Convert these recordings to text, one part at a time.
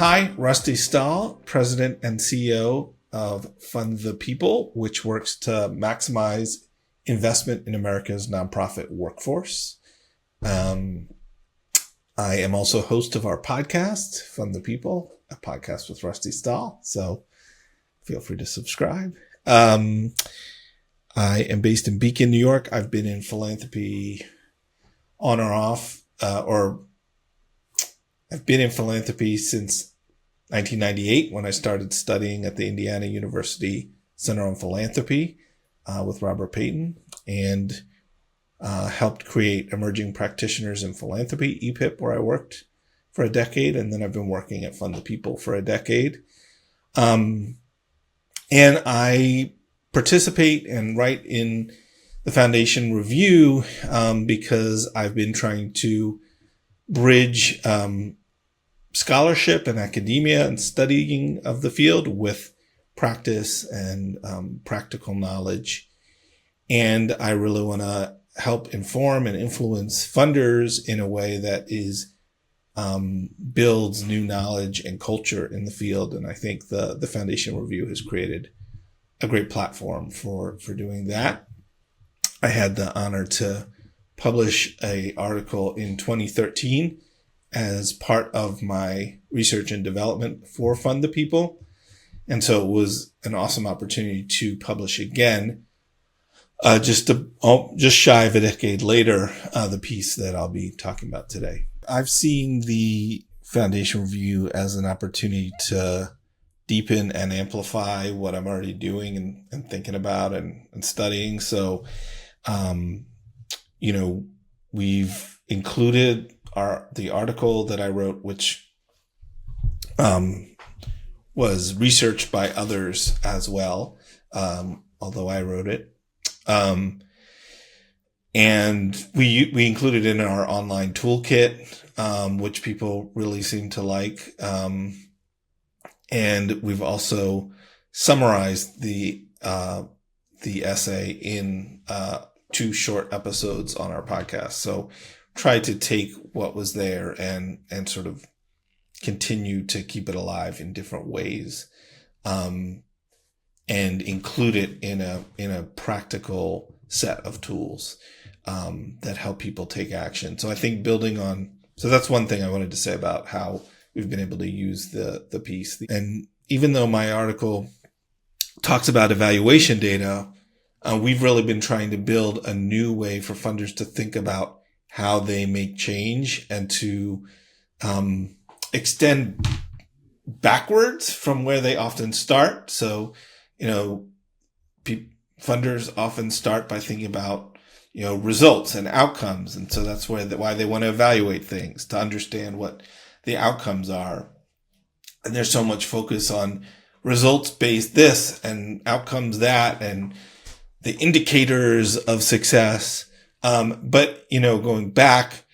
Hi, Rusty Stahl, President and CEO of Fund the People, which works to maximize investment in America's nonprofit workforce. I am also host of our podcast, Fund the People, a podcast with Rusty Stahl. So feel free to subscribe. I am based in Beacon, New York. I've been in philanthropy on or off, I've been in philanthropy since 1998 when I started studying at the Indiana University Center on Philanthropy with Robert Payton, and helped create Emerging Practitioners in Philanthropy, EPIP, where I worked for a decade. And then I've been working at Fund the People for a decade. And I participate and write in the Foundation Review because I've been trying to bridge scholarship and academia and studying of the field with practice and practical knowledge. And I really want to help inform and influence funders in a way that is builds new knowledge and culture in the field. And I think the Foundation Review has created a great platform for doing that. I had the honor to publish an article in 2013 as part of my research and development for Fund the People. And so it was an awesome opportunity to publish again, just shy of a decade later, the piece that I'll be talking about today. I've seen the Foundation Review as an opportunity to deepen and amplify what I'm already doing and thinking about and studying. So, we've included the article that I wrote, which was researched by others as well, although I wrote it. And we included in our online toolkit, which people really seem to like. And we've also summarized the essay in 2 short episodes on our podcast. So try to take what was there and sort of continue to keep it alive in different ways, and include it in a practical set of tools that help people take action. So I think so that's one thing I wanted to say about how we've been able to use the piece. And even though my article talks about evaluation data, we've really been trying to build a new way for funders to think about how they make change and to extend backwards from where they often start. So, funders often start by thinking about, results and outcomes. And so that's why they want to evaluate things, to understand what the outcomes are. And there's so much focus on results-based this and outcomes that and the indicators of success. But, going back,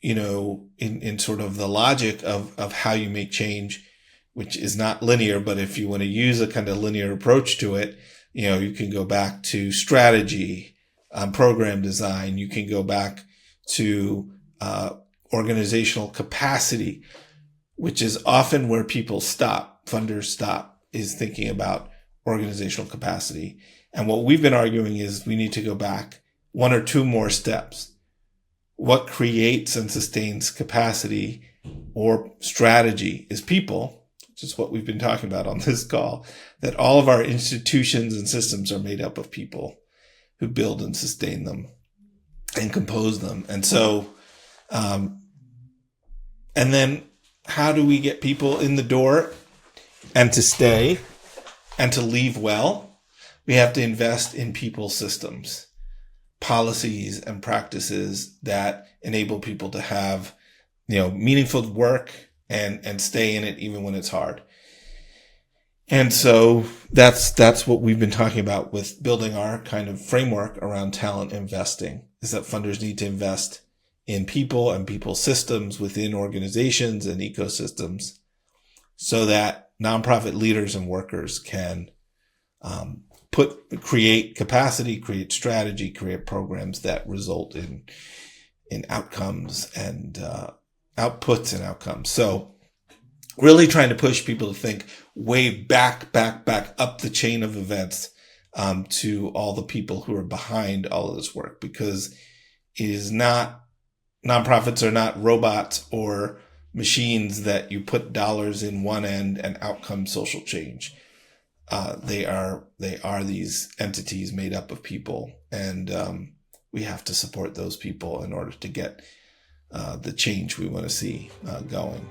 in sort of the logic of how you make change, which is not linear, but if you want to use a kind of linear approach to it, you can go back to strategy, program design. You can go back to, organizational capacity, which is often where funders stop, is thinking about organizational capacity. And what we've been arguing is we need to go back 1 or 2 more steps. What creates and sustains capacity or strategy is people, which is what we've been talking about on this call, that all of our institutions and systems are made up of people who build and sustain them and compose them. And so, and then how do we get people in the door and to stay and to leave well? We have to invest in people's systems, policies and practices that enable people to have, meaningful work and stay in it even when it's hard. And so that's what we've been talking about with building our kind of framework around talent investing, is that funders need to invest in people and people's systems within organizations and ecosystems so that nonprofit leaders and workers can create capacity, create strategy, create programs that result in outcomes and outputs and outcomes. So really trying to push people to think way back up the chain of events, to all the people who are behind all of this work, because it is not, nonprofits are not robots or machines that you put dollars in one end and out comes social change. They are these entities made up of people, and we have to support those people in order to get the change we want to see going.